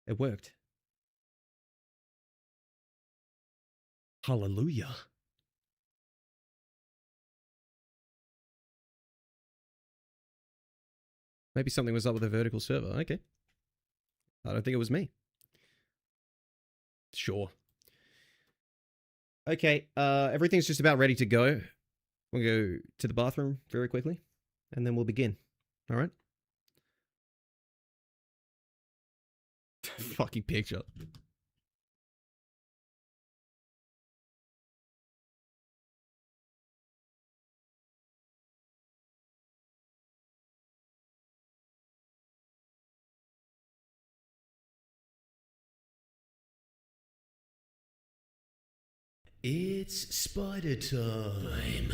It worked. Hallelujah. Maybe something was up with the vertical server. Okay. I don't think it was me. Sure. Okay, everything's just about ready to go. We'll go to the bathroom very quickly, and then we'll begin. All right? Fucking picture. It's spider time.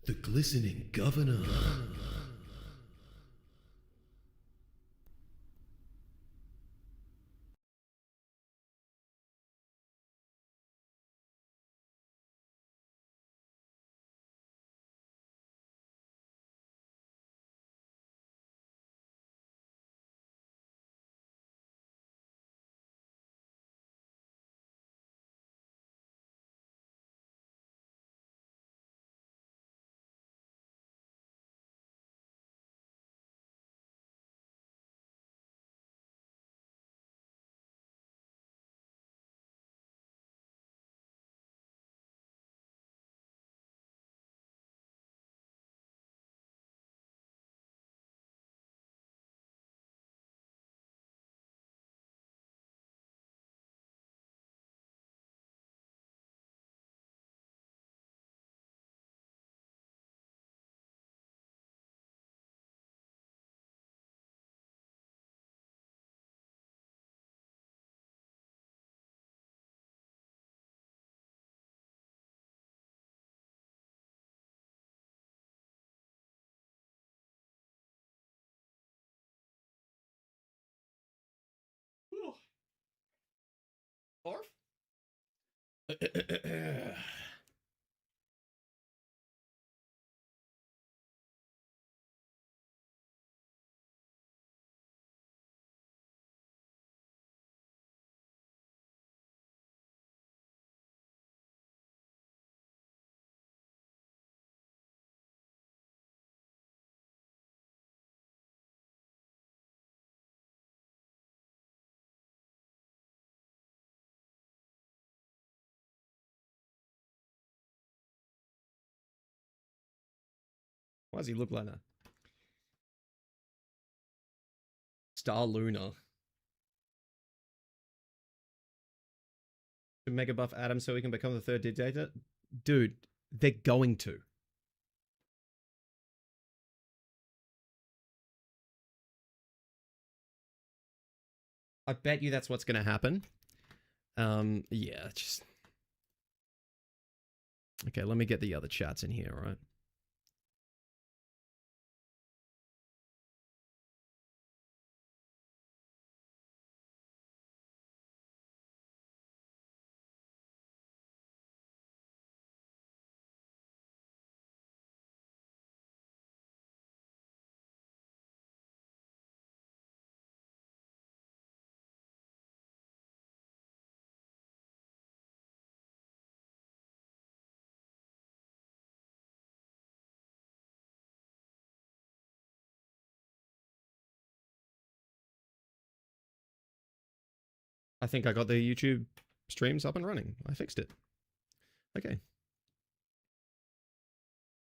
The glistening governor. Orf? Why does he look like that? Star Luna. To mega buff Adam so he can become the third dictator? Dude, they're going to. I bet you that's what's going to happen. Yeah, just... Okay, let me get the other chats in here, all right? I think I got the YouTube streams up and running. I fixed it. Okay.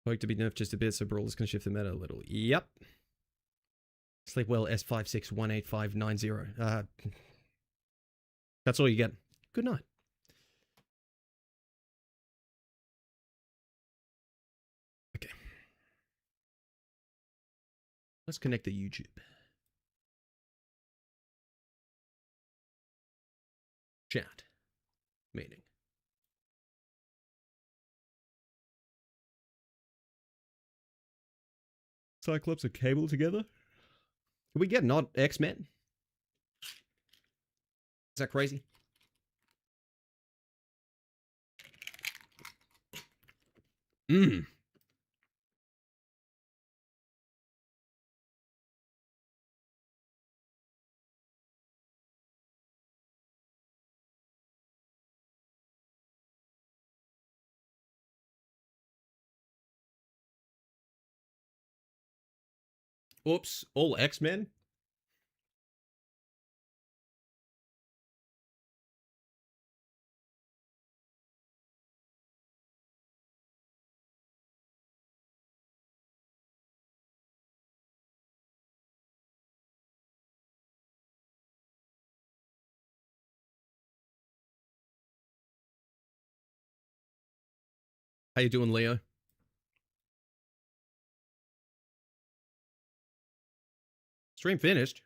Hope to be nerfed just a bit so brawlers can shift the meta a little. Yep. Sleep well, S56185990. That's all you get. Good night. Okay. Let's connect to YouTube. Chat. Meeting. Cyclops and Cable together? Can we get not X-Men? Is that crazy? Mmm. Oops. All X-Men? How you doing, Leo? Stream finished.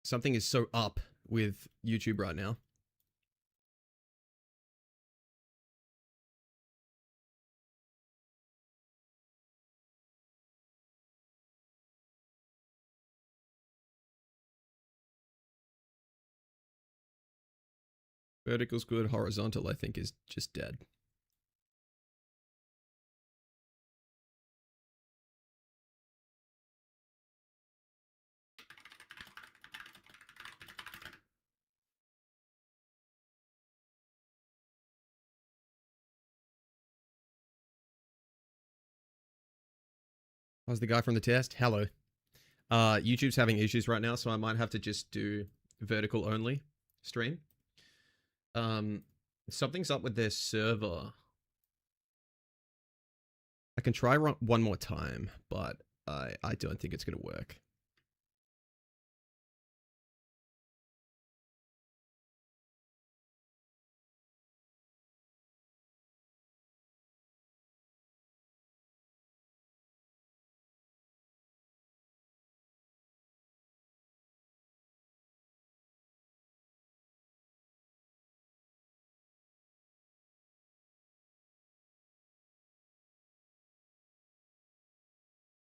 Something is so up with YouTube right now. Vertical's good. Horizontal, I think, is just dead. How's the guy from the test? Hello. YouTube's having issues right now, so I might have to just do vertical only stream. Something's up with their server. I can try one more time, but I don't think it's going to work.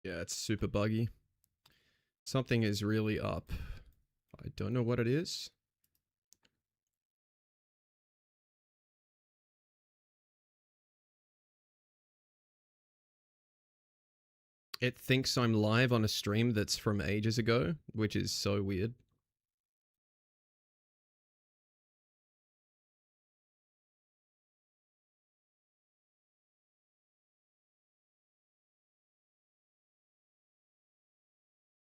Yeah, it's super buggy. Something is really up. I don't know what it is. It thinks I'm live on a stream that's from ages ago, which is so weird.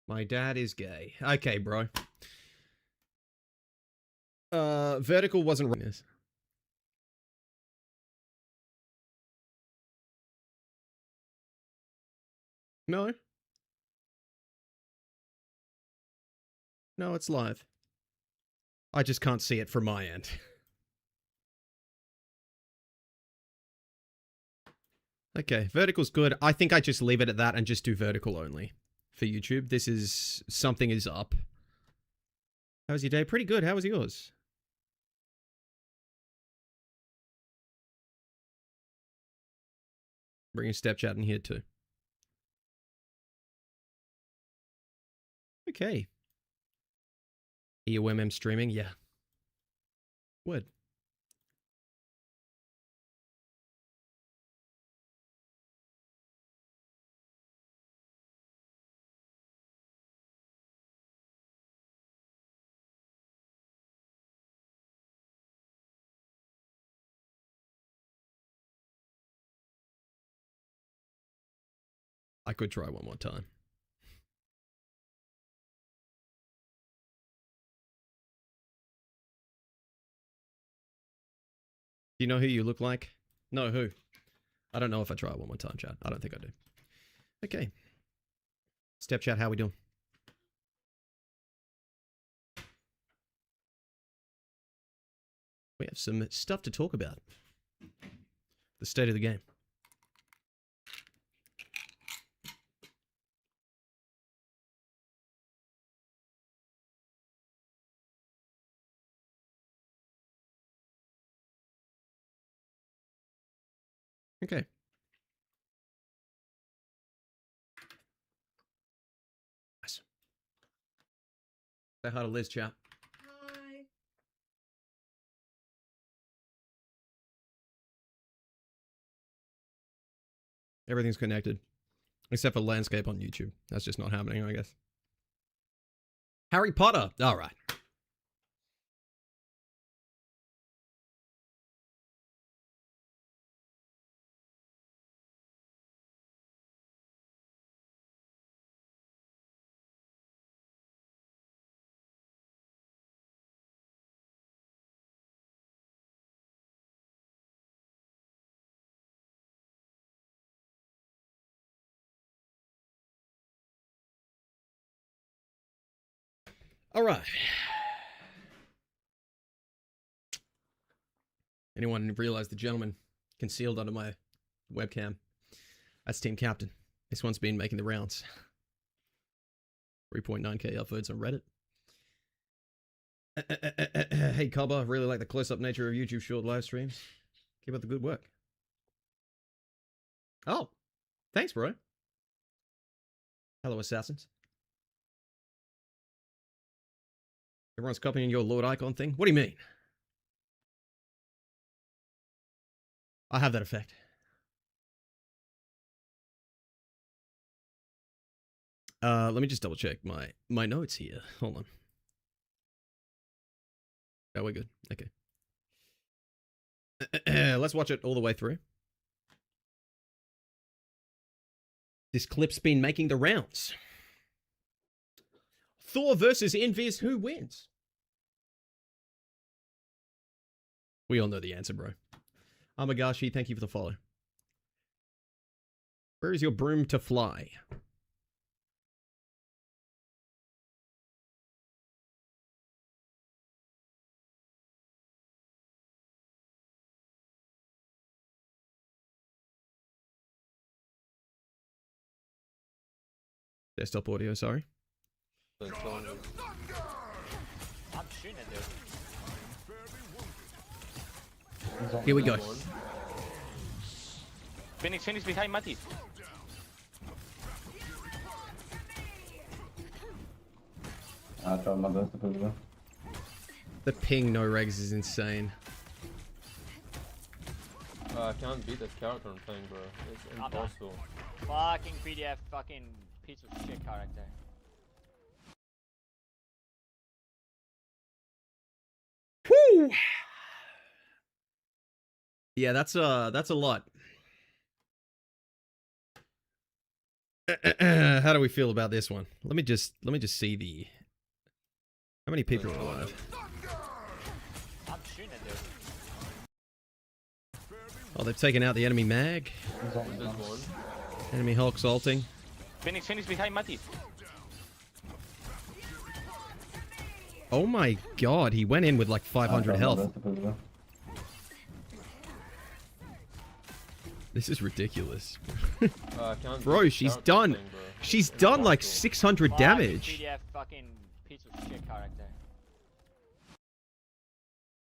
My dad is gay. Okay, bro. Vertical wasn't right. No. No, it's live. I just can't see it from my end. Okay, vertical's good. I think I just leave it at that and just do vertical only for YouTube. This is... something is up. How was your day? Pretty good. How was yours? Bring a step chat in here too. Okay. EOMM streaming? Yeah. Word. I could try one more time. Do you know who you look like? No, who? I don't know if I try it one more time, chat. I don't think I do. Okay. Step chat, how we doing? We have some stuff to talk about. The state of the game. Okay. Nice. Say hi to Liz, chat. Hi. Everything's connected. Except for landscape on YouTube. That's just not happening, I guess. Harry Potter. All right. All right. Anyone realize the gentleman concealed under my webcam? That's Team Captain. This one's been making the rounds. 3.9k upvotes on Reddit. Hey, Cobber, really like the close-up nature of YouTube short live streams. Keep up the good work. Oh, thanks, bro. Hello, assassins. Everyone's copying your Lord Icon thing? What do you mean? I have that effect. Let me just double check my notes here. Hold on. Oh, we're good. Okay. Let's watch it all the way through. This clip's been making the rounds. Thor versus Invis, who wins? We all know the answer, bro. Amagashi, thank you for the follow. Where is your broom to fly? Desktop audio, sorry. I'm shooting it, dude. Here we go. Phoenix behind Mati. I tried my best to put it in. The ping no regs is insane. I can't beat that character I'm playing, bro. It's impossible. Fucking PDF, fucking piece of shit character. Woo! Yeah, that's a lot. How do we feel about this one? Let me just see the how many people are alive. I'm shooting it, dude. Oh, they've taken out the enemy mag. He's on This one. Enemy Hulk salting. Phoenix behind Mati. Oh my god, he went in with like 500 health. This is ridiculous. I can't Bro, beat she's that character I'm done. playing, bro. She's It's done like impossible. 600 damage. PDF, fucking piece of shit character.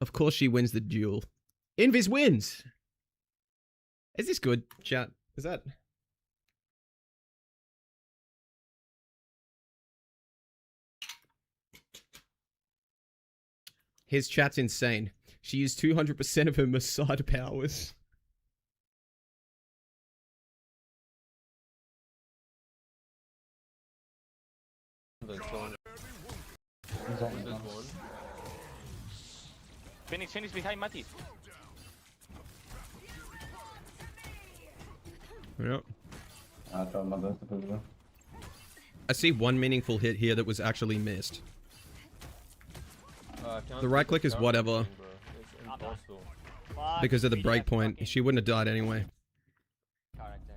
Of course she wins the duel. Invis wins. Is this good, chat? Is that... His chat's insane. She used 200% of her Mossad powers. This one. He's on This one. Phoenix behind Mati. Yep. I tried my best to put it in. I see one meaningful hit here that was actually missed. I can't The beat right click that is character I'm whatever. playing, bro. It's impossible. Fuck, because of the PDF breakpoint. fucking She wouldn't have died anyway. character.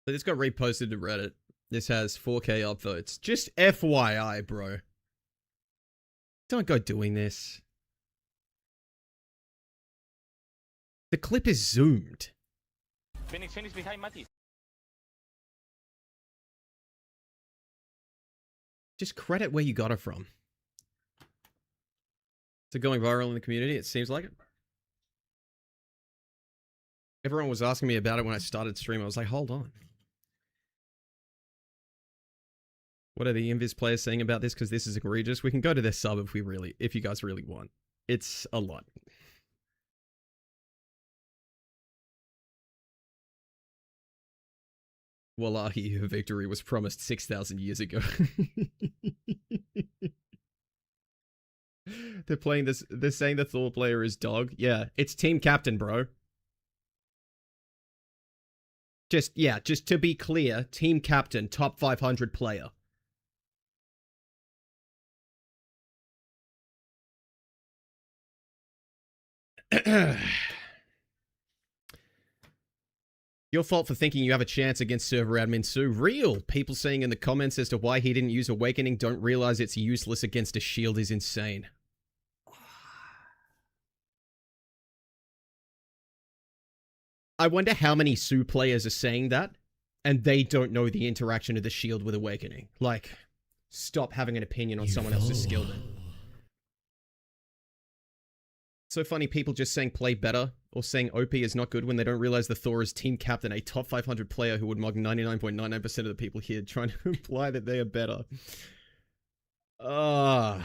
So this got reposted to Reddit. This has 4K upvotes. Just FYI, bro. Don't go doing this. The clip is zoomed. Phoenix behind Mati. Just credit where you got it from. So going viral in the community, it seems like it. Everyone was asking me about it when I started stream. I was like, hold on. What are the Invis players saying about this? Because this is egregious. We can go to their sub if you guys really want. It's a lot. Wallahi, her victory was promised 6,000 years ago. They're playing this. They're saying the Thor player is dog. Yeah, it's team captain, bro. Just to be clear, team captain, top 500 player. Your fault for thinking you have a chance against server admin Sue. Real. People saying in the comments as to why he didn't use Awakening don't realize it's useless against a shield is insane. I wonder how many Sue players are saying that, and they don't know the interaction of the shield with Awakening. Like, stop having an opinion on someone else's skill then. So funny, people just saying play better or saying OP is not good when they don't realize the Thor is team captain, a top 500 player who would mug 99.99% of the people here, trying to imply that they are better. I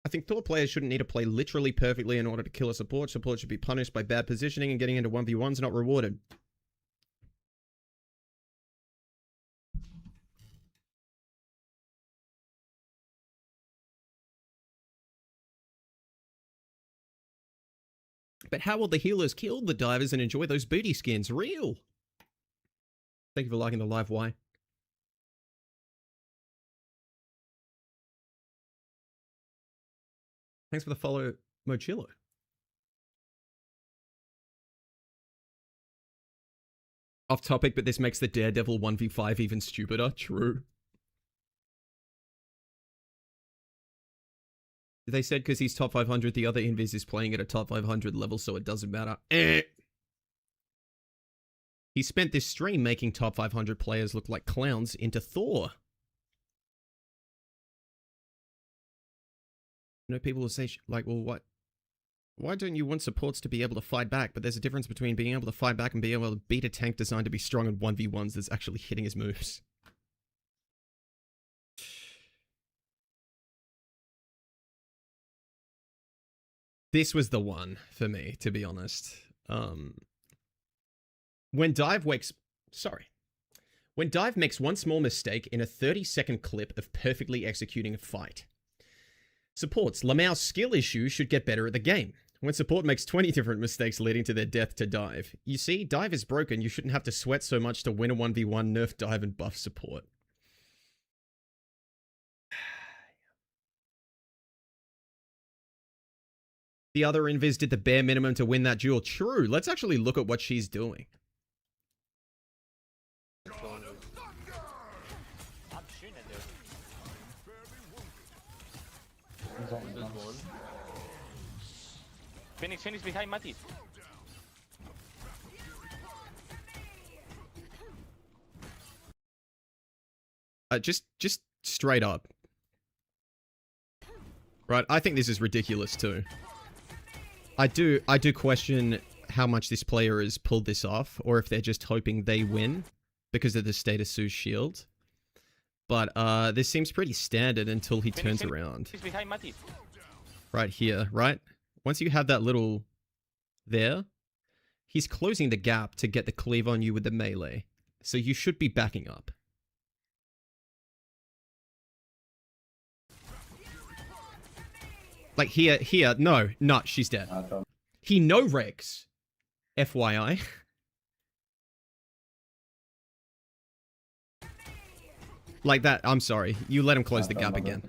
think Thor players shouldn't need to play literally perfectly in order to kill a support. Support should be punished by bad positioning and getting into 1v1s, not rewarded. But how will the healers kill the divers and enjoy those booty skins? Real. Thank you for liking the live. Why? Thanks for the follow, Mochillo. Off topic, but this makes the Daredevil 1v5 even stupider. True. They said because he's top 500, the other Invis is playing at a top 500 level, so it doesn't matter. He spent this stream making top 500 players look like clowns into Thor. You know, people will say, like, well, what? Why don't you want supports to be able to fight back? But there's a difference between being able to fight back and being able to beat a tank designed to be strong in 1v1s that's actually hitting his moves. This was the one for me, to be honest. When Dive makes one small mistake in a 30-second clip of perfectly executing a fight. Supports, Lamau's skill issue should get better at the game. When support makes 20 different mistakes leading to their death to Dive. You see, Dive is broken, you shouldn't have to sweat so much to win a 1v1, nerf Dive and buff support. The other Invis did the bare minimum to win that duel. True. Let's actually look at what she's doing. I'm shooting it, dude. He's on There's one. Phoenix behind Mati. Just straight up. Right, I think this is ridiculous too. I do question how much this player has pulled this off, or if they're just hoping they win because of the status Sue's shield. But this seems pretty standard until he turns around. He's behind Mati. Right here, right? Once you have that little there, he's closing the gap to get the cleave on you with the melee. So you should be backing up. Like here. No, she's dead. I don't. He no regs. FYI. Like that. I'm sorry. You let him close the gap again.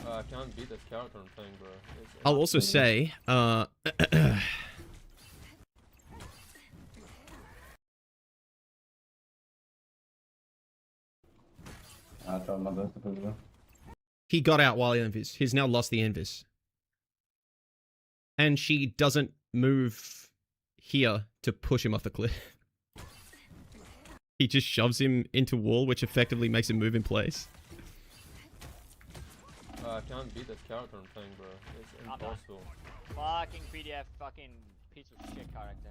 I can't beat this character I'm playing, bro. I'll also say, I tried my best to put it in. he got out while invis. He's now lost the invis. And she doesn't move here to push him off the cliff. He just shoves him into wall, which effectively makes him move in place. I can't beat this character I'm playing, bro. It's impossible. Fucking PDF, fucking piece of shit character.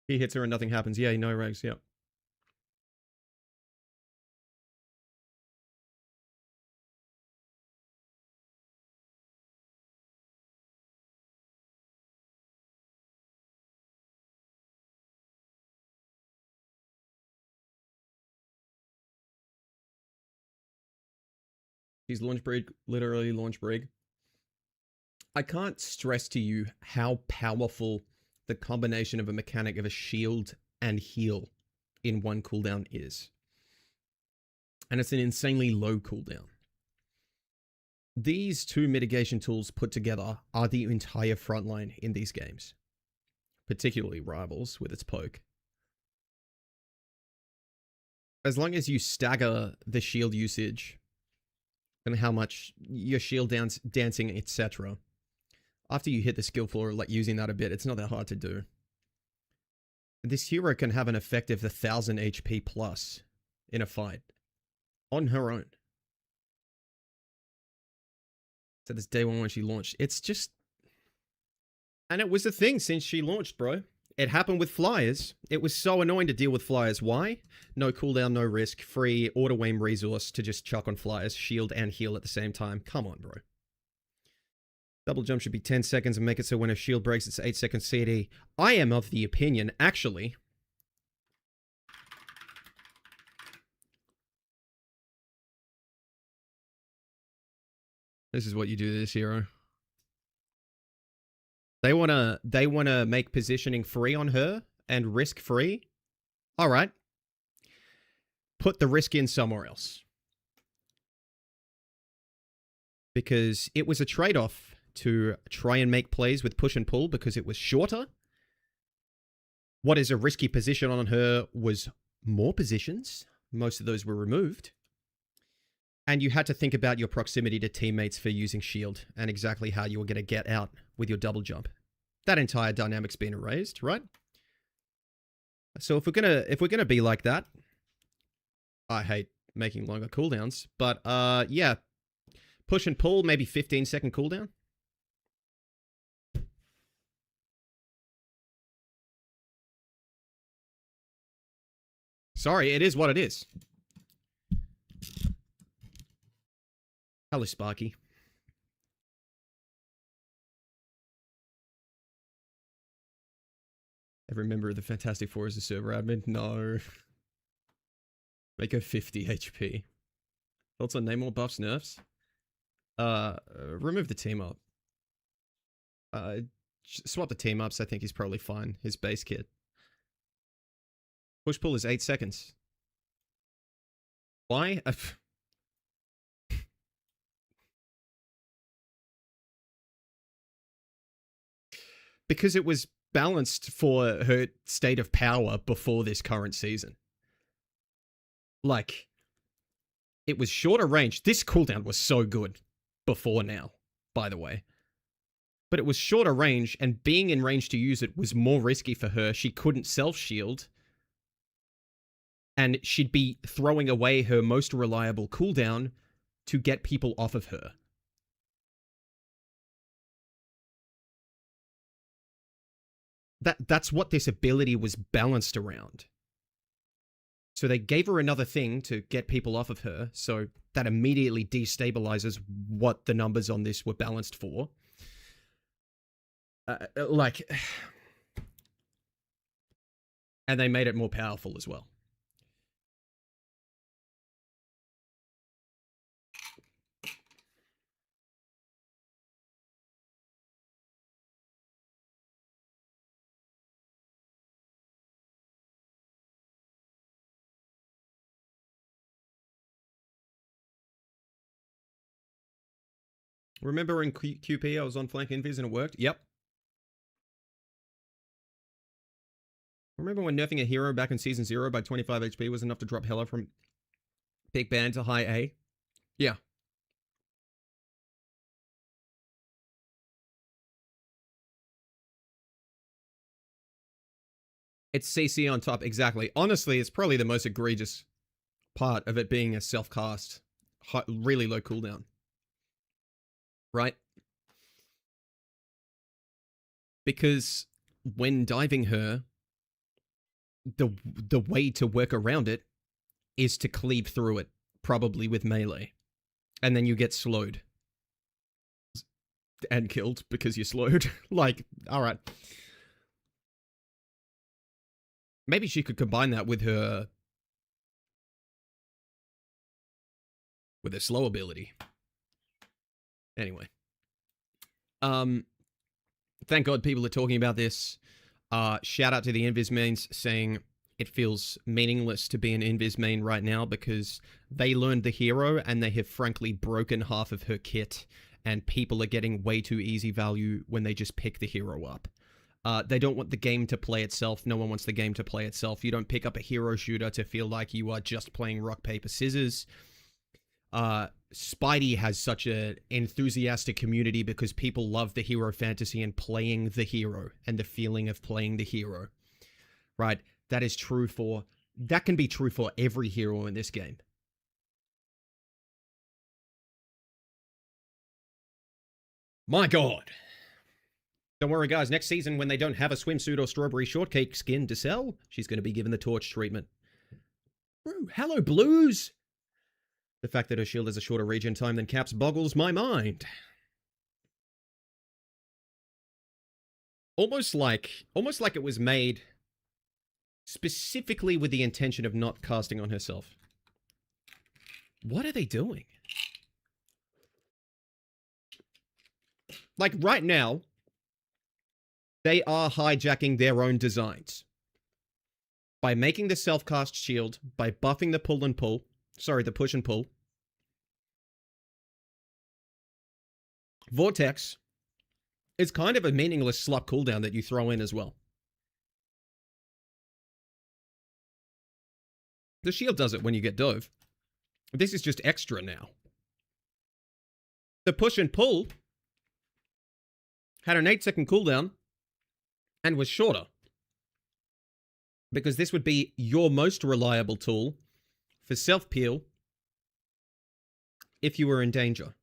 He hits her and nothing happens. Yeah, no regs, yeah. He's launch brig, literally launch brig. I can't stress to you how powerful the combination of a mechanic of a shield and heal in one cooldown is. And it's an insanely low cooldown. These two mitigation tools put together are the entire frontline in these games. Particularly Rivals with its poke. As long as you stagger the shield usage and how much your shield dancing, etc. After you hit the skill floor, like using that a bit, it's not that hard to do. This hero can have an effective 1000 HP plus in a fight on her own. So this day one when she launched, it's just, and it was a thing since she launched, bro. It happened with flyers. It was so annoying to deal with flyers. Why? No cooldown, no risk, free auto aim resource to just chuck on flyers, shield and heal at the same time. Come on, bro. Double jump should be 10 seconds and make it so when a shield breaks, it's 8 seconds CD. I am of the opinion, actually. This is what you do to this hero. They wanna make positioning free on her and risk free. All right. Put the risk in somewhere else. Because it was a trade-off to try and make plays with push and pull because it was shorter. What is a risky position on her was more positions. Most of those were removed. And you had to think about your proximity to teammates for using shield and exactly how you were going to get out with your double jump. That entire dynamic's been erased, right? So if we're gonna be like that, I hate making longer cooldowns, but yeah, push and pull, maybe 15-second cooldown. Sorry, it is what it is. Hello, Sparky. Every member of the Fantastic Four is a server admin? No. Make her 50 HP. Thoughts on name more buffs, nerfs? Remove the team up. Swap the team ups, I think he's probably fine. His base kit. Push pull is 8 seconds. Why? Because it was balanced for her state of power before this current season. Like, it was shorter range. This cooldown was so good before now, by the way. But it was shorter range, and being in range to use it was more risky for her. She couldn't self-shield. And she'd be throwing away her most reliable cooldown to get people off of her. That's what this ability was balanced around. So they gave her another thing to get people off of her, so that immediately destabilizes what the numbers on this were balanced for. And they made it more powerful as well. Remember in QP I was on flank invis and it worked? Yep. Remember when nerfing a hero back in Season 0 by 25 HP was enough to drop Hela from big ban to high A? Yeah. It's CC on top, exactly. Honestly, it's probably the most egregious part of it being a self-cast, really low cooldown. Right? Because when diving her, the way to work around it is to cleave through it, probably with melee. And then you get slowed. And killed because you're slowed. Like, alright. Maybe she could combine that with her slow ability. Anyway. Thank God people are talking about this. Shout out to the Invis mains saying it feels meaningless to be an Invis main right now because they learned the hero and they have frankly broken half of her kit and people are getting way too easy value when they just pick the hero up. They don't want the game to play itself. No one wants the game to play itself. You don't pick up a hero shooter to feel like you are just playing rock, paper, scissors. Spidey has such an enthusiastic community because people love the hero fantasy and playing the hero and the feeling of playing the hero. Right? That can be true for every hero in this game. My God. Don't worry, guys. Next season, when they don't have a swimsuit or strawberry shortcake skin to sell, she's going to be given the torch treatment. Ooh, hello, Blues! The fact that her shield has a shorter regen time than Cap's boggles my mind. Almost like it was made specifically with the intention of not casting on herself. What are they doing? Like, right now, they are hijacking their own designs. By making the self-cast shield, by buffing the push and pull. Vortex is kind of a meaningless slot cooldown that you throw in as well. The shield does it when you get dove. This is just extra now. The push and pull had an 8-second cooldown and was shorter. Because this would be your most reliable tool for self-peel if you were in danger.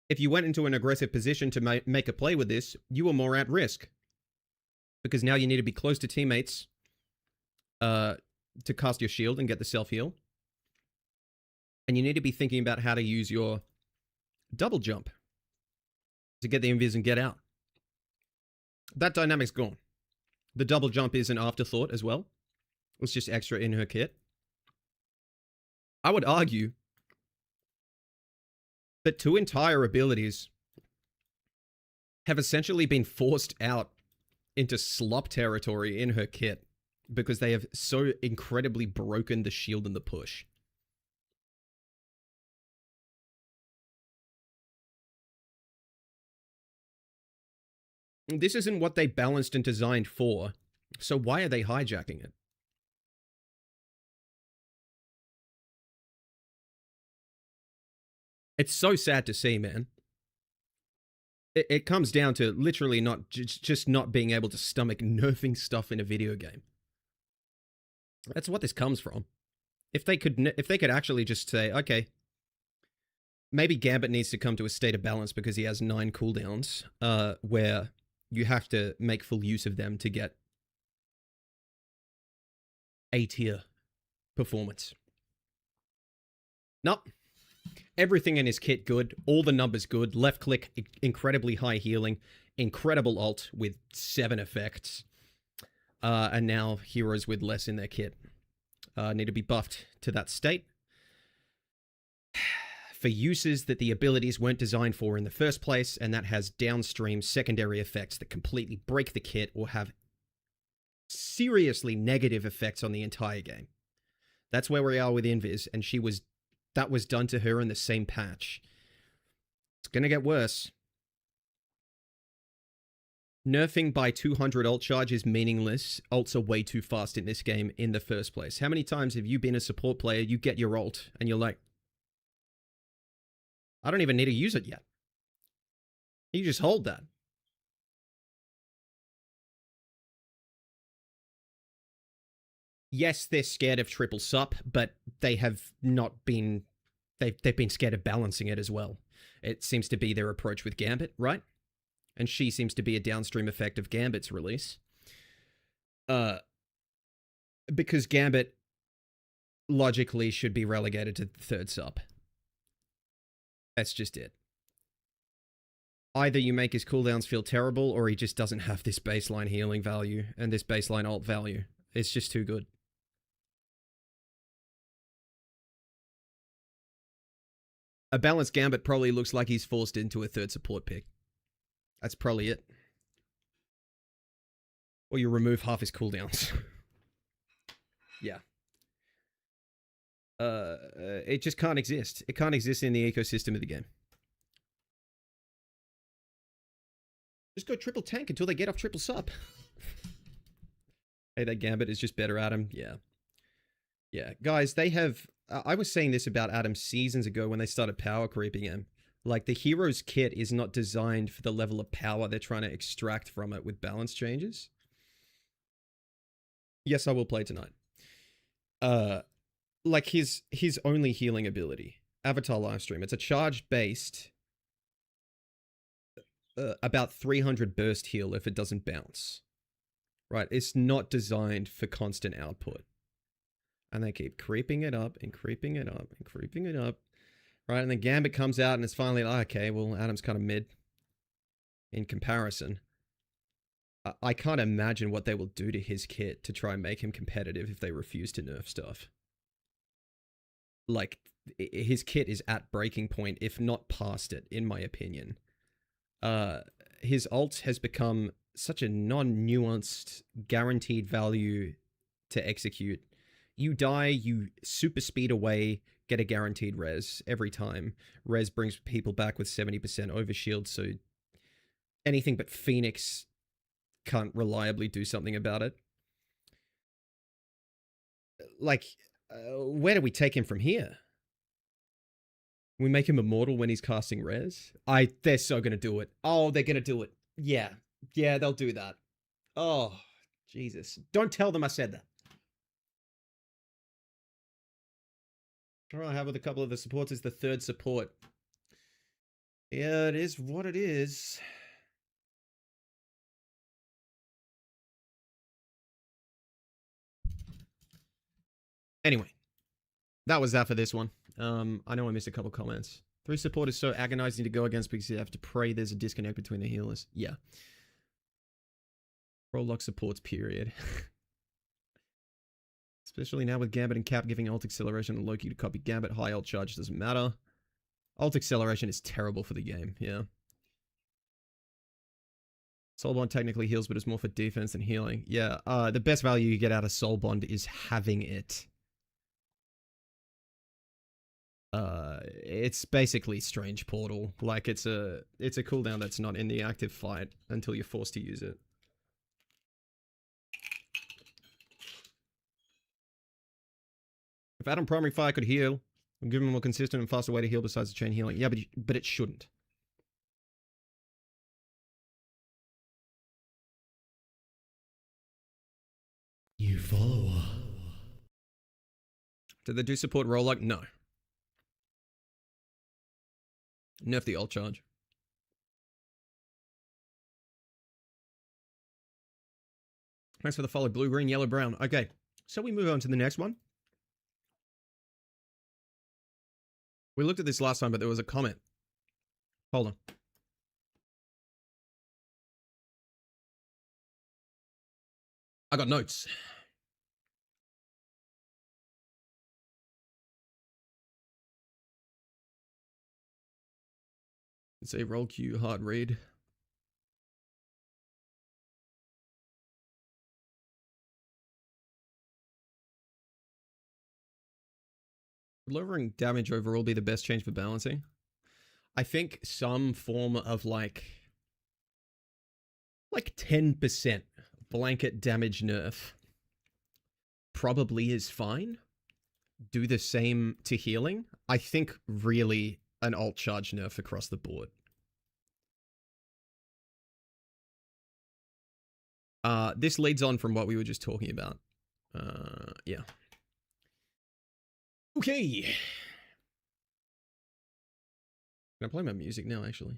If you went into an aggressive position to make a play with this, you were more at risk. Because now you need to be close to teammates to cast your shield and get the self-heal. And you need to be thinking about how to use your double jump to get the invis and get out. That dynamic's gone. The double jump is an afterthought as well. It's just extra in her kit. I would argue that 2 entire abilities have essentially been forced out into slop territory in her kit because they have so incredibly broken the shield and the push. This isn't what they balanced and designed for, so why are they hijacking it? It's so sad to see, man. It comes down to literally not just not being able to stomach nerfing stuff in a video game. That's what this comes from. If they could actually just say, okay, maybe Gambit needs to come to a state of balance because he has 9 cooldowns, where you have to make full use of them to get A-tier performance. Nope. Everything in his kit good. All the numbers good. Left click, incredibly high healing. Incredible ult with 7 effects. And now heroes with less in their kit need to be buffed to that state. For uses that the abilities weren't designed for in the first place, and that has downstream secondary effects that completely break the kit or have seriously negative effects on the entire game. That's where we are with Invis, and that was done to her in the same patch. It's gonna get worse. Nerfing by 200 ult charge is meaningless. Ults are way too fast in this game in the first place. How many times have you been a support player, you get your ult, and you're like, I don't even need to use it yet. You just hold that. Yes, they're scared of triple sup, but they have not been... They've been scared of balancing it as well. It seems to be their approach with Gambit, right? And she seems to be a downstream effect of Gambit's release. Because Gambit logically should be relegated to the third sup. That's just it. Either you make his cooldowns feel terrible, or he just doesn't have this baseline healing value and this baseline ult value. It's just too good. A balanced Gambit probably looks like he's forced into a third support pick. That's probably it. Or you remove half his cooldowns. Yeah. It just can't exist. It can't exist in the ecosystem of the game. Just go triple tank until they get off triple sub. Hey, that Gambit is just better, Adam. Yeah. Yeah. Guys, they have... I was saying this about Adam seasons ago when they started power creeping him. Like, the hero's kit is not designed for the level of power they're trying to extract from it with balance changes. Yes, I will play tonight. Like, his only healing ability, Avatar Livestream, it's a charge-based, about 300 burst heal if it doesn't bounce. Right? It's not designed for constant output. And they keep creeping it up and creeping it up and creeping it up. Right? And then Gambit comes out and it's finally like, okay, well, Adam's kind of mid in comparison. I can't imagine what they will do to his kit to try and make him competitive if they refuse to nerf stuff. Like, his kit is at breaking point, if not past it, in my opinion. His ult has become such a non-nuanced, guaranteed value to execute. You die, you super speed away, get a guaranteed res every time. Res brings people back with 70% overshield, so anything but Phoenix can't reliably do something about it. Like, where do we take him from here? We make him immortal when he's casting res? They're so gonna do it. Oh, they're gonna do it. Yeah. Yeah, they'll do that. Oh, Jesus. Don't tell them I said that. All I have with a couple of the supports is the third support. Yeah, it is what it is. Anyway, that was that for this one. I know I missed a couple comments. 3 support is so agonizing to go against because you have to pray there's a disconnect between the healers. Yeah. Roll lock supports, period. Especially now with Gambit and Cap giving ult acceleration and Loki to copy Gambit. High ult charge doesn't matter. Ult acceleration is terrible for the game, yeah. Soulbond technically heals, but it's more for defense than healing. Yeah, the best value you get out of Soulbond is having it. It's basically Strange Portal. Like, it's a cooldown that's not in the active fight until you're forced to use it. If Adam Primary Fire could heal, we'll give him a more consistent and faster way to heal besides the chain healing. Yeah, but it shouldn't. New follower. Did they do support roll like? No. Nerf the ult charge. Thanks for the follow. Blue, green, yellow, brown. Okay. So we move on to the next one. We looked at this last time, but there was a comment. Hold on. I got notes. It's a roll queue hard read. Would lowering damage overall be the best change for balancing? I think some form of like 10% blanket damage nerf probably is fine. Do the same to healing. I think really an alt charge nerf across the board. This leads on from what we were just talking about. Yeah. Okay. Can I play my music now, actually?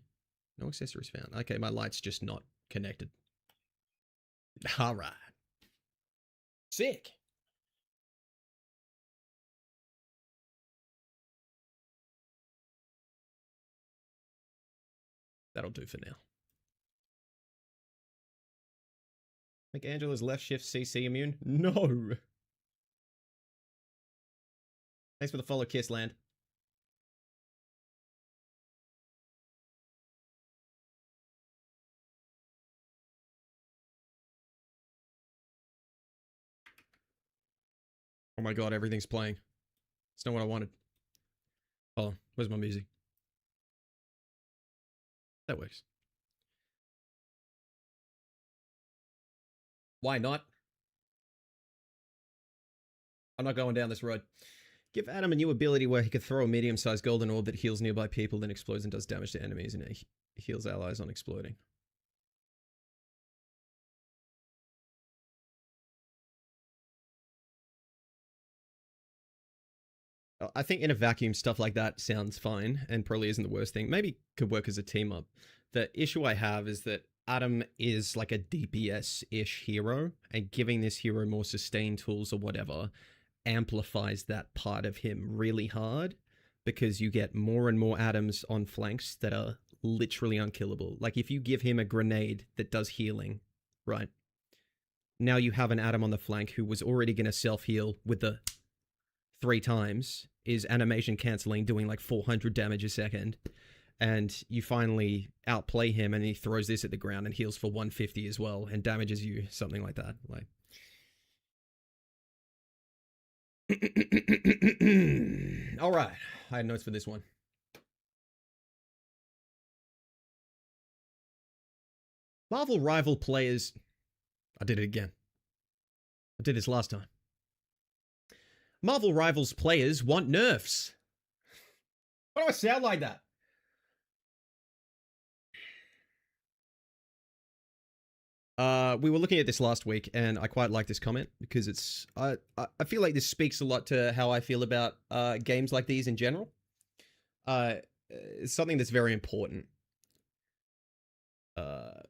No accessories found. Okay, my light's just not connected. Alright. Sick. That'll do for now. Think Angela's left shift CC immune? No. Thanks for the follow, Kiss Land. Oh my god, everything's playing. It's not what I wanted. Oh, where's my music? That works. Why not? I'm not going down this road. Give Adam a new ability where he could throw a medium-sized golden orb that heals nearby people, then explodes and does damage to enemies, and it heals allies on exploding. I think in a vacuum, stuff like that sounds fine and probably isn't the worst thing. Maybe could work as a team up. The issue I have is that Adam is like a DPS-ish hero, and giving this hero more sustain tools or whatever amplifies that part of him really hard, because you get more and more Adams on flanks that are literally unkillable. Like if you give him a grenade that does healing, right? Now you have an Adam on the flank who was already going to self-heal with the 3 times, is animation cancelling, doing like 400 damage a second, and you finally outplay him and he throws this at the ground and heals for 150 as well and damages you, something like that. Like, all right, I had notes for this one. Marvel rival players. I did it again. I did this last time. Marvel Rivals players want nerfs. Why do I sound like that? We were looking at this last week, and I quite like this comment because it's I feel like this speaks a lot to how I feel about games like these in general. It's something that's very important.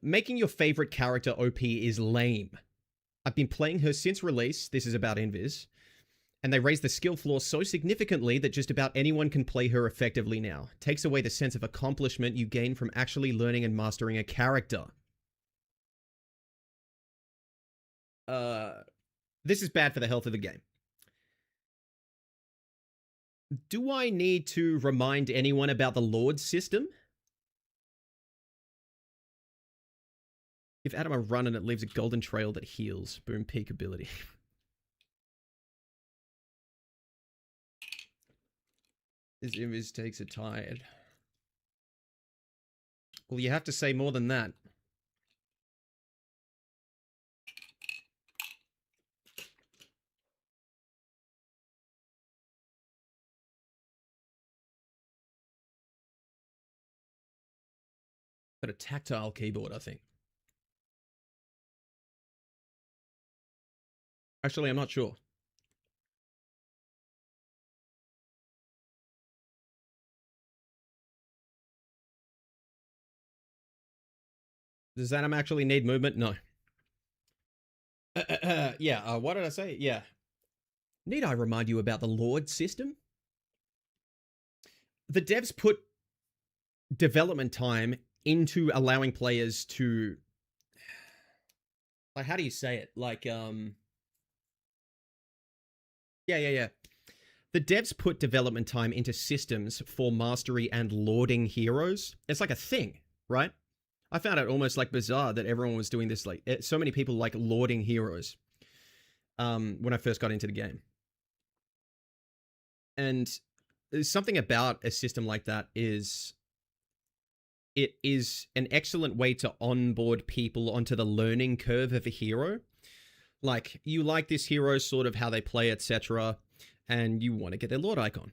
Making your favorite character OP is lame. I've been playing her since release. This is about Invis. And they raised the skill floor so significantly that just about anyone can play her effectively now. Takes away the sense of accomplishment you gain from actually learning and mastering a character. This is bad for the health of the game. Do I need to remind anyone about the Lord system? Give Adam a run and it leaves a golden trail that heals. Boom, peak ability. This image takes a tide. Well, you have to say more than that. But a tactile keyboard, I think. Actually, I'm not sure. Does Adam actually need movement? No. Yeah, what did I say? Yeah. Need I remind you about the Lord system? The devs put development time into allowing players to, like, how do you say it? Like, yeah. The devs put development time into systems for mastery and lording heroes. It's like a thing, right? I found it almost like bizarre that everyone was doing this. Like, so many people like lording heroes when I first got into the game. And there's something about a system like that is it is an excellent way to onboard people onto the learning curve of a hero. Like, you like this hero, sort of how they play, etc., and you want to get their lord icon.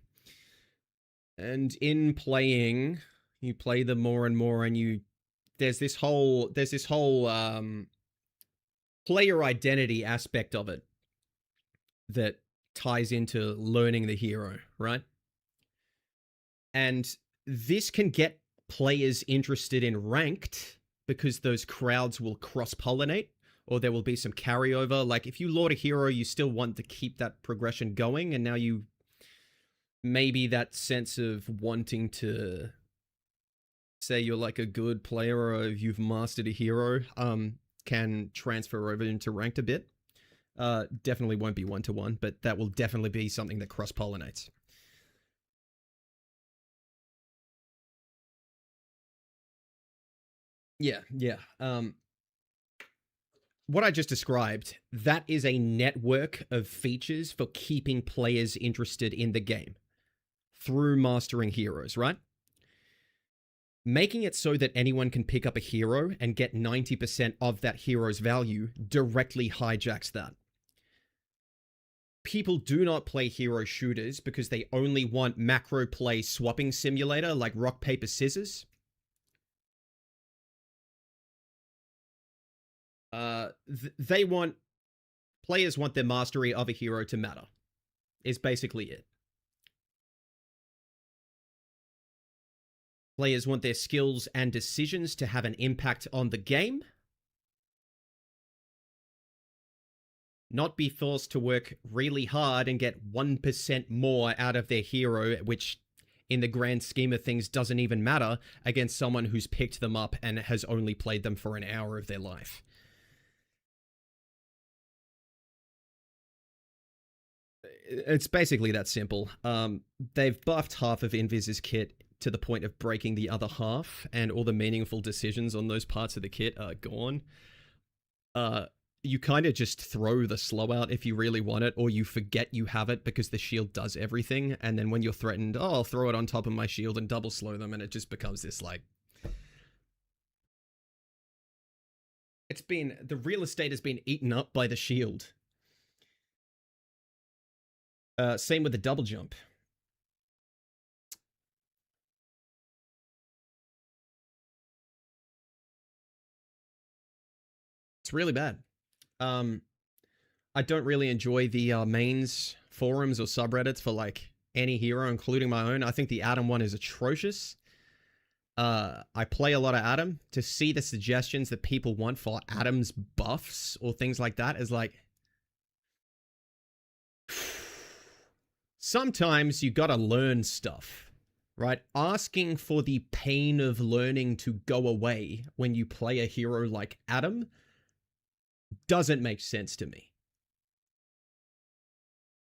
And in playing, you play them more and more, and there's this whole player identity aspect of it that ties into learning the hero, right? And this can get players interested in ranked because those crowds will cross-pollinate, or there will be some carryover. Like, if you lord a hero, you still want to keep that progression going, and now you maybe that sense of wanting to say you're like a good player or you've mastered a hero can transfer over into ranked a bit. Definitely won't be one-to-one, but that will definitely be something that cross-pollinates. Yeah. What I just described, that is a network of features for keeping players interested in the game through mastering heroes, right? Making it so that anyone can pick up a hero and get 90% of that hero's value directly hijacks that. People do not play hero shooters because they only want macro play swapping simulator like rock, paper, scissors. Players want their mastery of a hero to matter, is basically it. Players want their skills and decisions to have an impact on the game, not be forced to work really hard and get 1% more out of their hero, which in the grand scheme of things doesn't even matter, against someone who's picked them up and has only played them for an hour of their life. It's basically that simple. They've buffed half of Invis's kit to the point of breaking the other half, and all the meaningful decisions on those parts of the kit are gone. You kind of just throw the slow out if you really want it, or you forget you have it because the shield does everything, and then when you're threatened, oh, I'll throw it on top of my shield and double slow them, and it just becomes this, like... The real estate has been eaten up by the shield. Same with the double jump. It's really bad. I don't really enjoy the mains forums or subreddits for like any hero, including my own. I think the Adam one is atrocious. I play a lot of Adam. To see the suggestions that people want for Adam's buffs or things like that is like... Sometimes you gotta learn stuff, right? Asking for the pain of learning to go away when you play a hero like Adam doesn't make sense to me.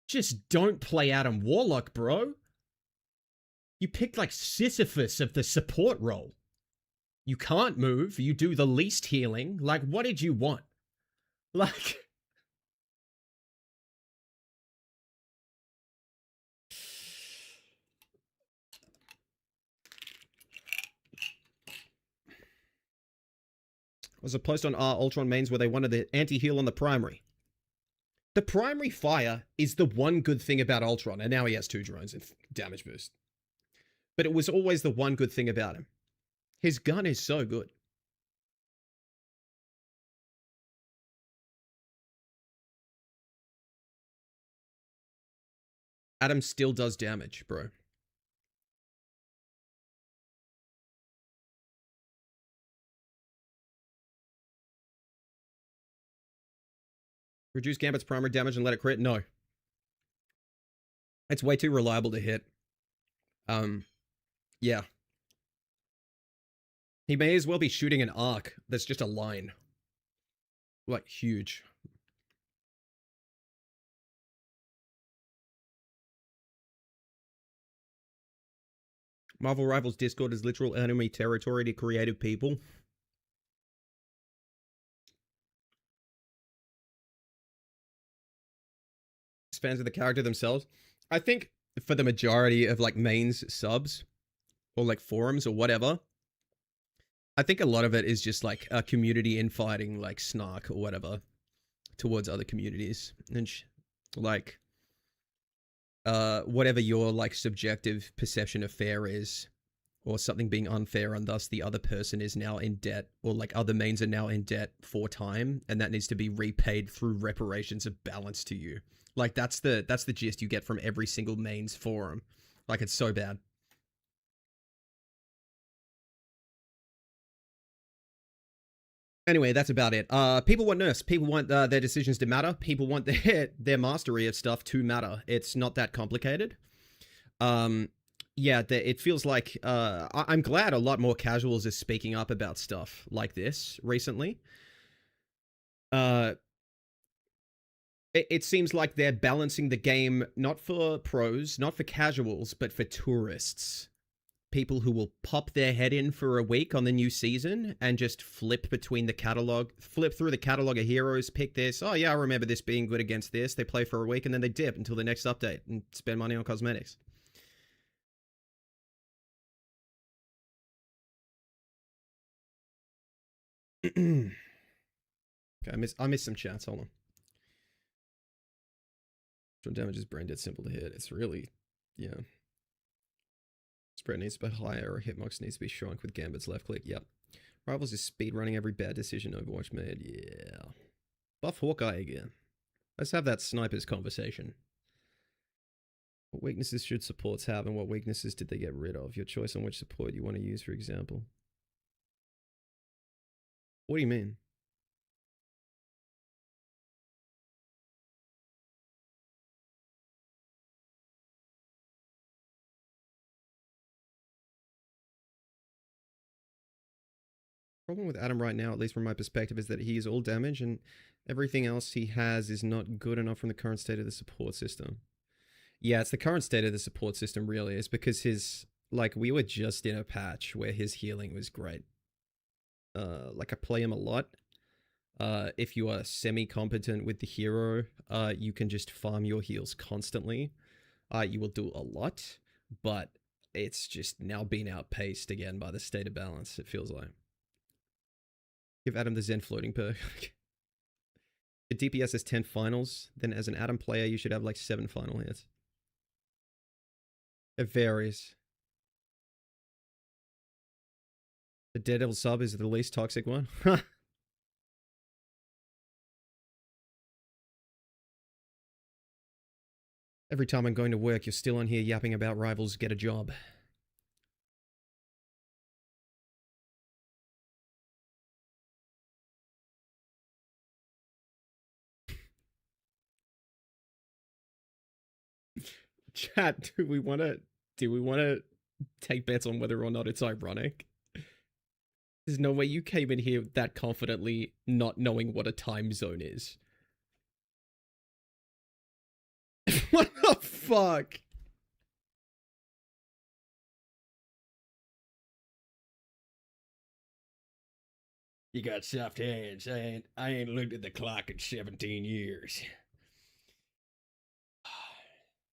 Just don't play Adam Warlock, bro. You picked like Sisyphus of the support role. You can't move, you do the least healing. Like, what did you want? Like... was a post on our Ultron mains where they wanted the anti-heal on the primary. The primary fire is the one good thing about Ultron, and now he has 2 drones and damage boost. But it was always the one good thing about him. His gun is so good. Adam still does damage, bro. Reduce Gambit's primary damage and let it crit? No. It's way too reliable to hit. Yeah. He may as well be shooting an arc that's just a line. Like, huge. Marvel Rivals Discord is literal enemy territory to creative people. Fans of the character themselves. I think for the majority of like mains subs or like forums or whatever, I think a lot of it is just like a community infighting, like snark or whatever towards other communities and like whatever your like subjective perception of fair is, or something being unfair, and thus the other person is now in debt, or like other mains are now in debt for time, and that needs to be repaid through reparations of balance to you. Like that's the gist you get from every single mains forum. Like it's so bad. Anyway, that's about it. People want nerfs. People want their decisions to matter. People want their mastery of stuff to matter. It's not that complicated. Yeah, it feels like I'm glad a lot more casuals are speaking up about stuff like this recently. It seems like they're balancing the game not for pros, not for casuals, but for tourists. People who will pop their head in for a week on the new season and just flip through the catalog of heroes, pick this. Oh yeah, I remember this being good against this. They play for a week and then they dip until the next update and spend money on cosmetics. Okay, I missed some chats. Hold on. Damage is brain dead simple to hit. It's really, yeah. Spread needs to be higher, or hitbox needs to be shrunk with Gambit's left click. Yep. Rivals is speedrunning every bad decision Overwatch made. Yeah. Buff Hawkeye again. Let's have that snipers conversation. What weaknesses should supports have, and what weaknesses did they get rid of? Your choice on which support you want to use, for example. What do you mean? Problem with Adam right now, at least from my perspective, is that he is all damage and everything else he has is not good enough from the current state of the support system. Yeah, it's the current state of the support system, really. It's because his, like, we were just in a patch where his healing was great. Like, I play him a lot. If you are semi-competent with the hero, you can just farm your heals constantly. You will do a lot, but it's just now being outpaced again by the state of balance, it feels like. Give Adam the Zen floating perk. If DPS has 10 finals, then as an Adam player, you should have like 7 final hits. It varies. The Daredevil sub is the least toxic one. Every time I'm going to work, you're still on here yapping about rivals. Get a job. Chat, do we want to take bets on whether or not it's ironic? There's no way you came in here that confidently not knowing what a time zone is. What the fuck? You got soft hands. I ain't looked at the clock in 17 years.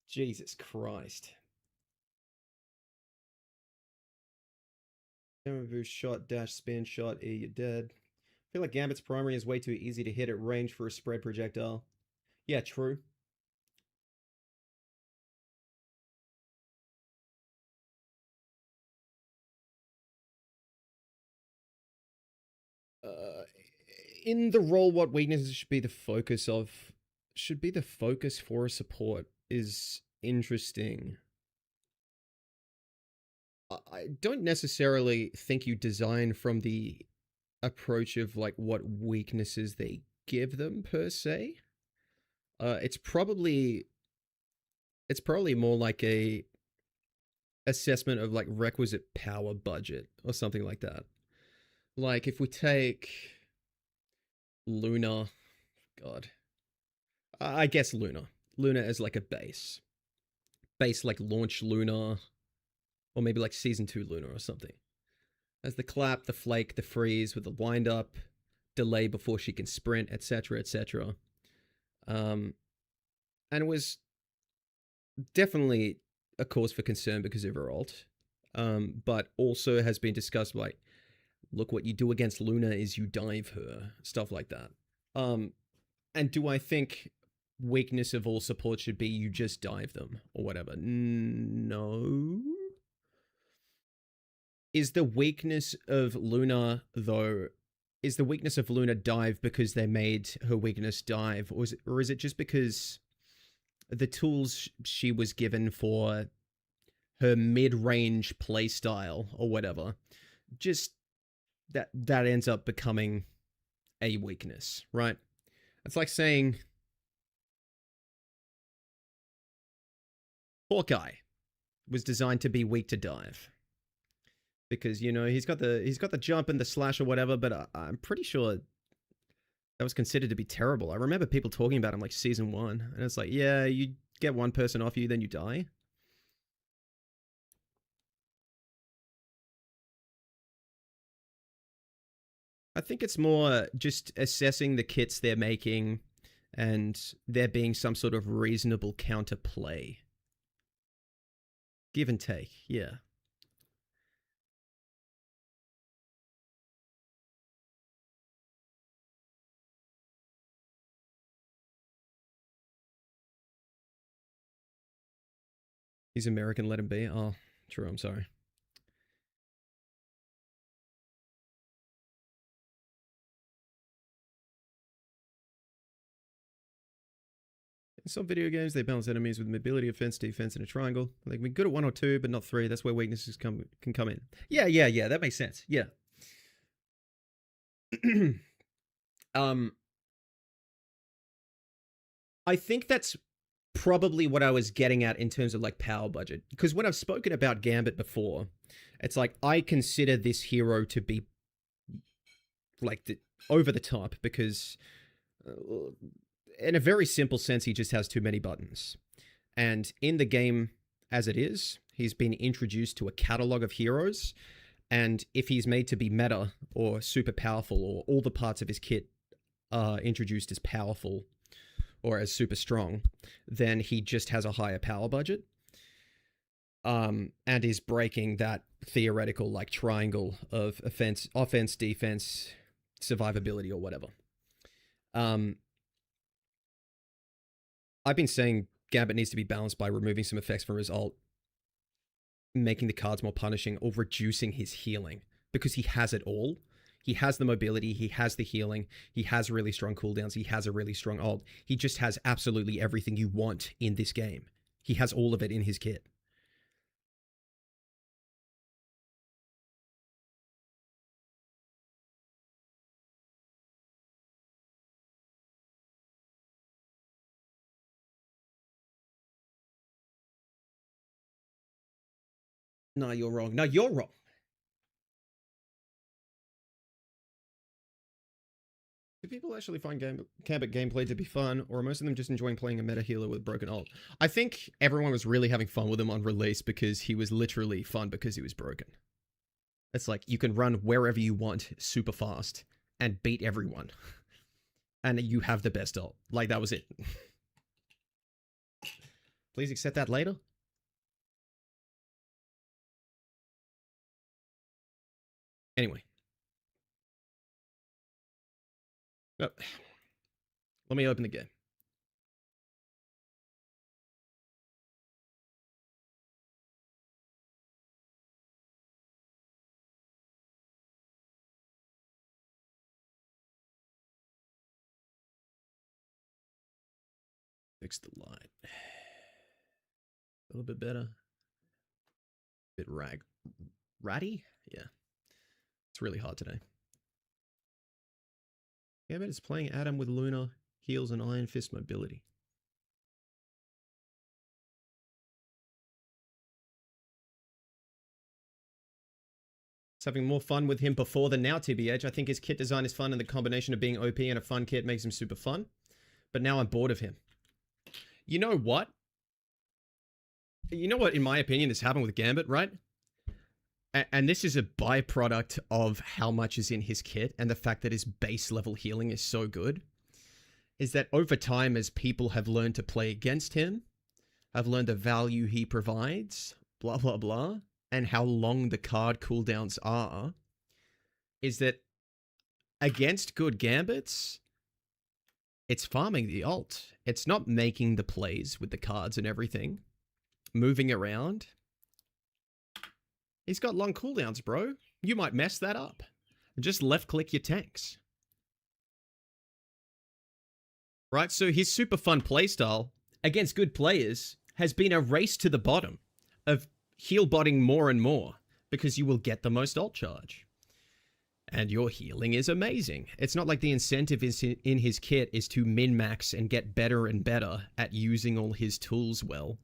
Jesus Christ. Boost shot, dash, spin, shot, E, you're dead. I feel like Gambit's primary is way too easy to hit at range for a spread projectile. Yeah, true. In the role, what weaknesses should be the focus for a support is interesting. I don't necessarily think you design from the approach of like what weaknesses they give them per se. It's probably It's probably more like a assessment of like requisite power budget or something like that. Like if we take Luna, God, I guess Luna as like a base like launch Luna, or maybe like season 2 Luna or something. As the clap, the flake, the freeze with the wind up, delay before she can sprint, etc., etc. And it was definitely a cause for concern because of her ult, but also has been discussed like, look, what you do against Luna is you dive her, stuff like that. And do I think weakness of all support should be you just dive them or whatever? No. Is the weakness of Luna, though, is the weakness of Luna dive because they made her weakness dive, or is it just because the tools she was given for her mid-range playstyle or whatever, just that ends up becoming a weakness, right? It's like saying Hawkeye was designed to be weak to dive because, you know, he's got the jump and the slash or whatever, but I'm pretty sure that was considered to be terrible. I remember people talking about him like season 1, and it's like, yeah, you get one person off you, then you die. I think it's more just assessing the kits they're making and there being some sort of reasonable counterplay. Give and take, yeah. He's American, let him be. Oh, true, I'm sorry. In some video games, they balance enemies with mobility, offense, defense, in a triangle. They can be good at 1 or 2, but not 3. That's where weaknesses can come in. Yeah. That makes sense. Yeah. I think that's probably what I was getting at in terms of like power budget. Because when I've spoken about Gambit before, it's like I consider this hero to be like over the top because in a very simple sense, he just has too many buttons. And in the game as it is, he's been introduced to a catalog of heroes. And if he's made to be meta or super powerful, or all the parts of his kit are introduced as powerful or as super strong, then he just has a higher power budget. And is breaking that theoretical like triangle of offense, defense, survivability, or whatever. I've been saying Gambit needs to be balanced by removing some effects from his ult, making the cards more punishing, or reducing his healing, because he has it all. He has the mobility, he has the healing, he has really strong cooldowns, he has a really strong ult. He just has absolutely everything you want in this game. He has all of it in his kit. No, you're wrong. No, you're wrong. Do people actually find Gambit gameplay to be fun, or are most of them just enjoying playing a meta healer with broken ult? I think everyone was really having fun with him on release because he was literally fun because he was broken. It's like you can run wherever you want super fast and beat everyone. And you have the best ult. Like, that was it. Please accept that later. Anyway. Oh. Let me open the game. Fix the light. A little bit better. Bit ratty? Yeah. It's really hard today. Gambit is playing Adam with Luna, heals, and Iron Fist mobility. was having more fun with him before than now, TBH. I think his kit design is fun, and the combination of being OP and a fun kit makes him super fun. But now I'm bored of him. You know what? You know what, in my opinion, has happened with Gambit, right? And this is a byproduct of how much is in his kit and the fact that his base level healing is so good, is that over time, as people have learned to play against him, have learned the value he provides, blah, blah, blah, and how long the card cooldowns are, is that against good Gambits, it's farming the ult. It's not making the plays with the cards and everything. Moving around. He's got long cooldowns, bro. You might mess that up. Just left-click your tanks. Right, so his super fun playstyle against good players has been a race to the bottom of heal botting more and more because you will get the most ult charge. And your healing is amazing. It's not like the incentive is in his kit is to min-max and get better and better at using all his tools well.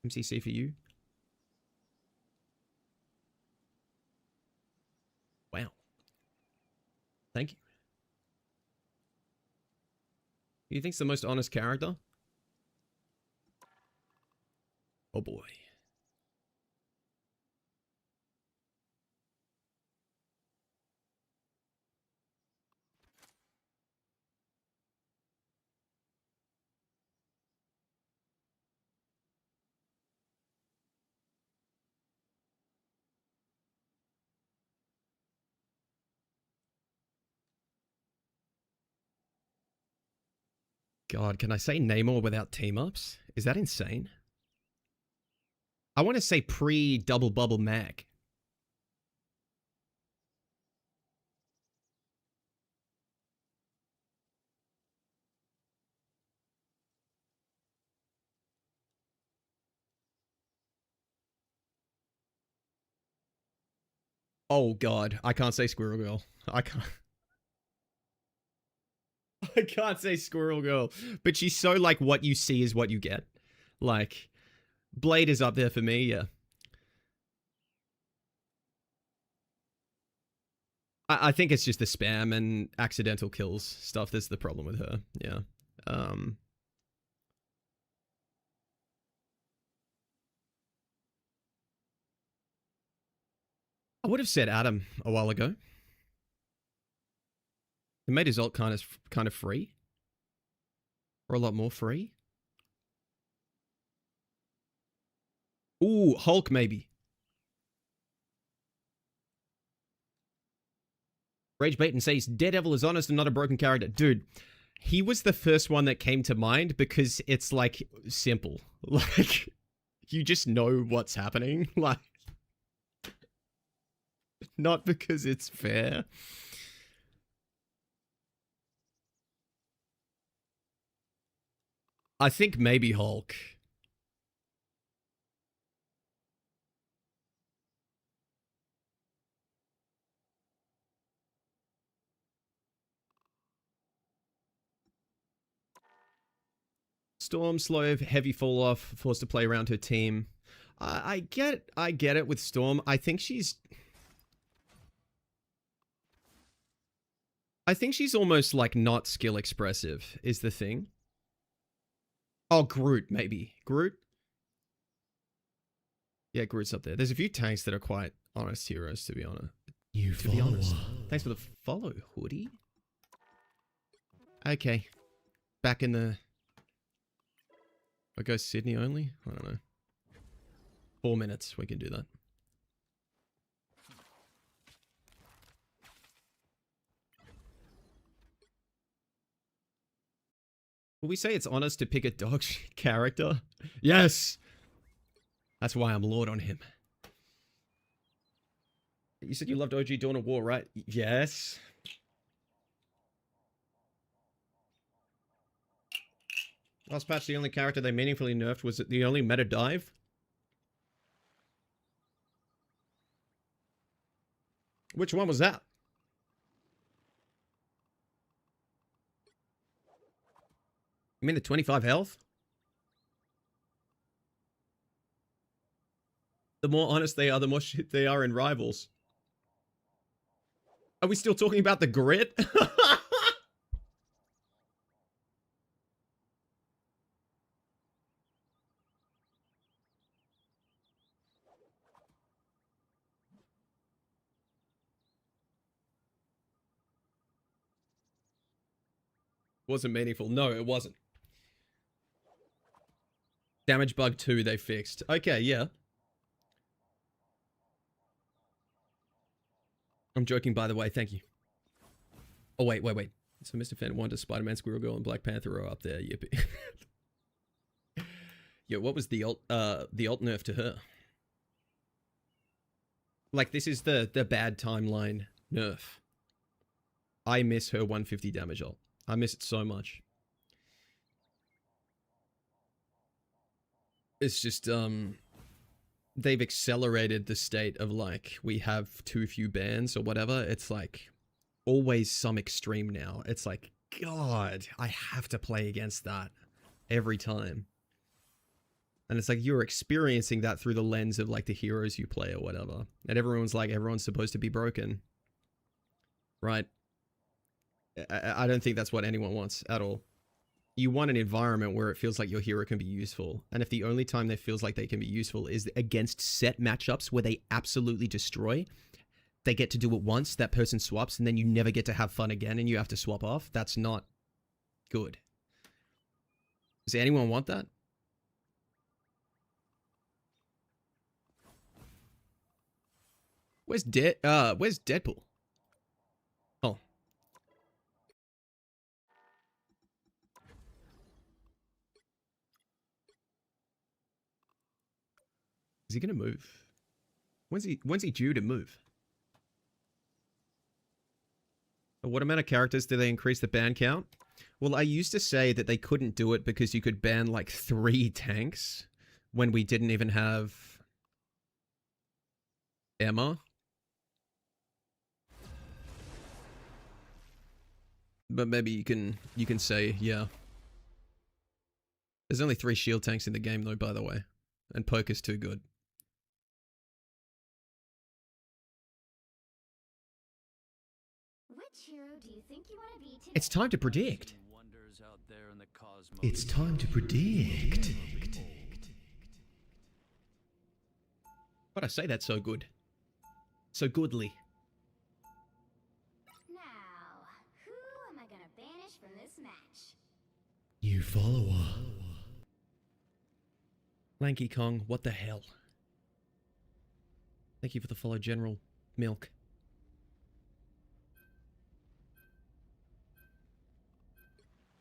MCC for you. Wow. Thank you. Who do you think's the most honest character? Oh boy. God, can I say Namor without team-ups? Is that insane? I want to say pre-double bubble mag. Oh God, I can't say Squirrel Girl. I can't. I can't say Squirrel Girl, but she's so like what you see is what you get. Like, Blade is up there for me, yeah. I think it's just the spam and accidental kills stuff that's the problem with her, yeah. I would have said Adam a while ago. He made his ult kind of free. Or a lot more free. Ooh, Hulk maybe. Rage Bait and says, Daredevil is honest and not a broken character. Dude, he was the first one that came to mind because it's like simple. Like, you just know what's happening. Like, not because it's fair. I think maybe Hulk. Storm, slow, heavy fall off, forced to play around her team. I get it with Storm. I think she's almost like not skill expressive is the thing. Oh, Groot, maybe. Groot? Yeah, Groot's up there. There's a few tanks that are quite honest heroes, to be honest. To be honest. Thanks for the follow, Hoodie. Okay. Back in the... I go Sydney only? I don't know. 4 minutes, we can do that. Will we say it's honest to pick a dog shit character? Yes! That's why I'm Lord on him. You said you loved OG Dawn of War, right? Yes. Last patch, the only character they meaningfully nerfed was the only meta dive. Which one was that? You mean the 25 health? The more honest they are, the more shit they are in Rivals. Are we still talking about the grit? Wasn't meaningful. No, it wasn't. Damage bug 2 they fixed. Okay, yeah. I'm joking, by the way. Thank you. Oh, wait. So Mr. Fan Wonder, Spider-Man, Squirrel Girl, and Black Panther are up there. Yippee. Yeah, what was the alt nerf to her? Like, this is the bad timeline nerf. I miss her 150 damage ult. I miss it so much. It's just, they've accelerated the state of, like, we have too few bans or whatever. It's, like, always some extreme now. It's like, God, I have to play against that every time. And it's like, you're experiencing that through the lens of, like, the heroes you play or whatever. And everyone's like, everyone's supposed to be broken. Right? I don't think that's what anyone wants at all. You want an environment where it feels like your hero can be useful. And if the only time they feels like they can be useful is against set matchups where they absolutely destroy, they get to do it once, that person swaps, and then you never get to have fun again and you have to swap off. That's not good. Does anyone want that? Where's Deadpool? Oh. Is he gonna move? When's he due to move? What amount of characters do they increase the ban count? Well, I used to say that they couldn't do it because you could ban like 3 tanks when we didn't even have Emma. But maybe you can say, yeah. There's only 3 shield tanks in the game though, by the way. And poker's too good. Which hero do you think you want to be today? It's time to predict. It's time to predict. But I say that so good. So goodly. Now, who am I gonna banish from this match? New follower. Lanky Kong, what the hell? Thank you for the follow, General Milk.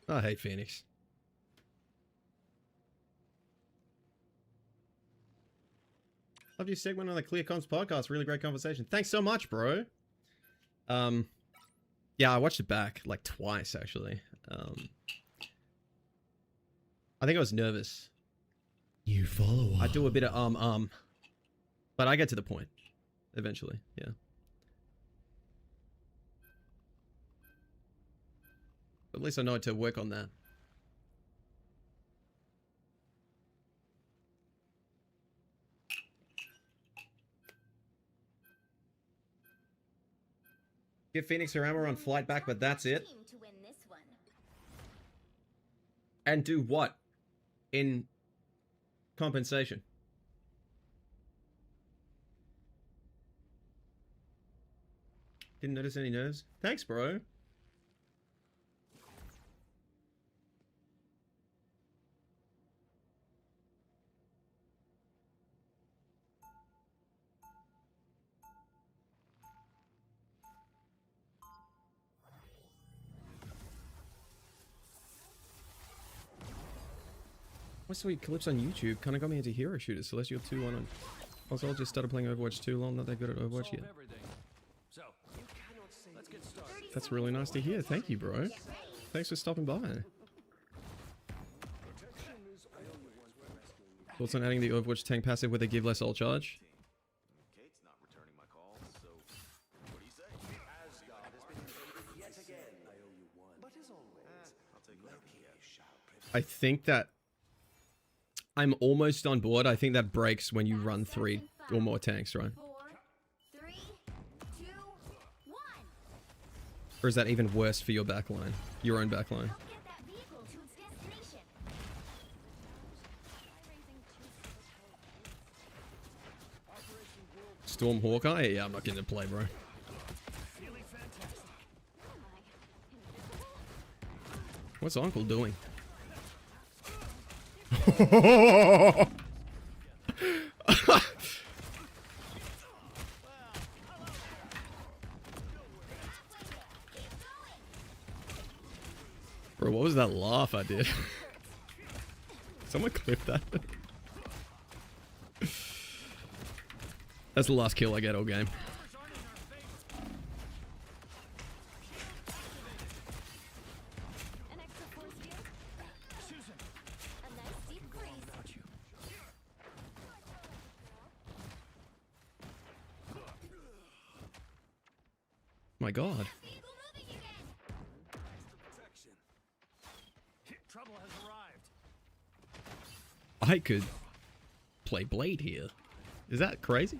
I hate Phoenix. Love your segment on the Clear Comms podcast. Really great conversation. Thanks so much, bro. Yeah, I watched it back like twice actually. I think I was nervous. New follower. I do a bit of but I get to the point eventually. Yeah. At least I know to work on that. Give Phoenix her armor on flight back, but that's it. To win this one. And do what? In compensation. Didn't notice any nerves. Thanks, bro. I saw your clips on YouTube. Kind of got me into Hero Shooters. Celestial 2 on. Also, I just started playing Overwatch 2. Long, not that good at Overwatch yet. That's really nice to hear. Thank you, bro. Thanks for stopping by. Thoughts on adding the Overwatch tank passive where they give less ult charge? I think that I'm almost on board. I think that breaks when you run 3 or more tanks, right? 4, 3, 2, 1. Or is that even worse for your backline? Your own backline? Help get that vehicle to its destination. Storm Hawkeye? Yeah, I'm not getting to play, bro. What's Uncle doing? Bro, what was that laugh I did? Someone clip that. That's the last kill I get all game. An extra force field. A nice deep freeze. My god. Vehicle moving again. Trouble has arrived. I could play Blade here. Is that crazy?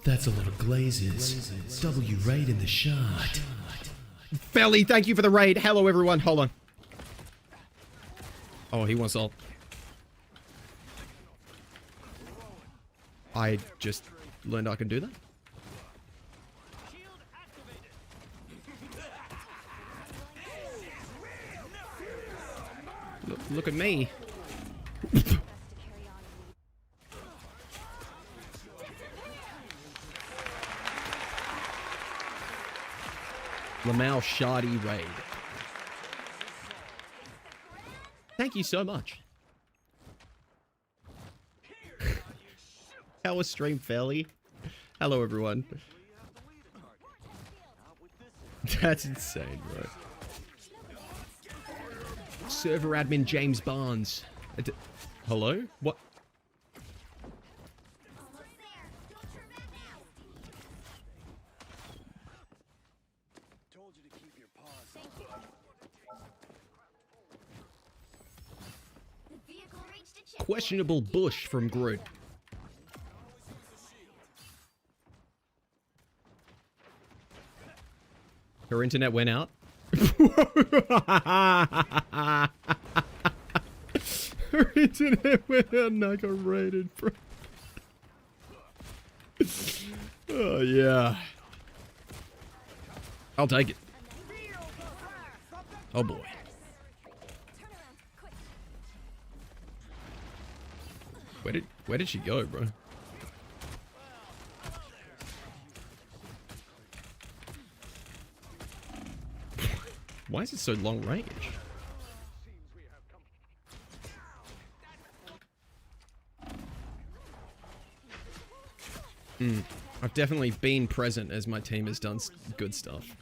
That's a lot of glazes. W raid in the shot. Felly, thank you for the raid. Hello, everyone. Hold on. Oh, he wants ult. I just learned I can do that. Shield activated. Look at me. Lamau Shardy raid. Thank you so much. How was stream, Felly? Hello, everyone. That's insane, bro. Server admin James Barnes. Hello? What? Almost there. Don't turn back now. Told you to keep your paws. Thank you. The vehicle reached a checkpoint. Questionable bush from Groot. Her internet went out. Her internet went out and I got raided, bro. Oh, yeah. I'll take it. Oh, boy. Turn around, quick. Where did she go, bro? Why is it so long range? I've definitely been present as my team has done good stuff.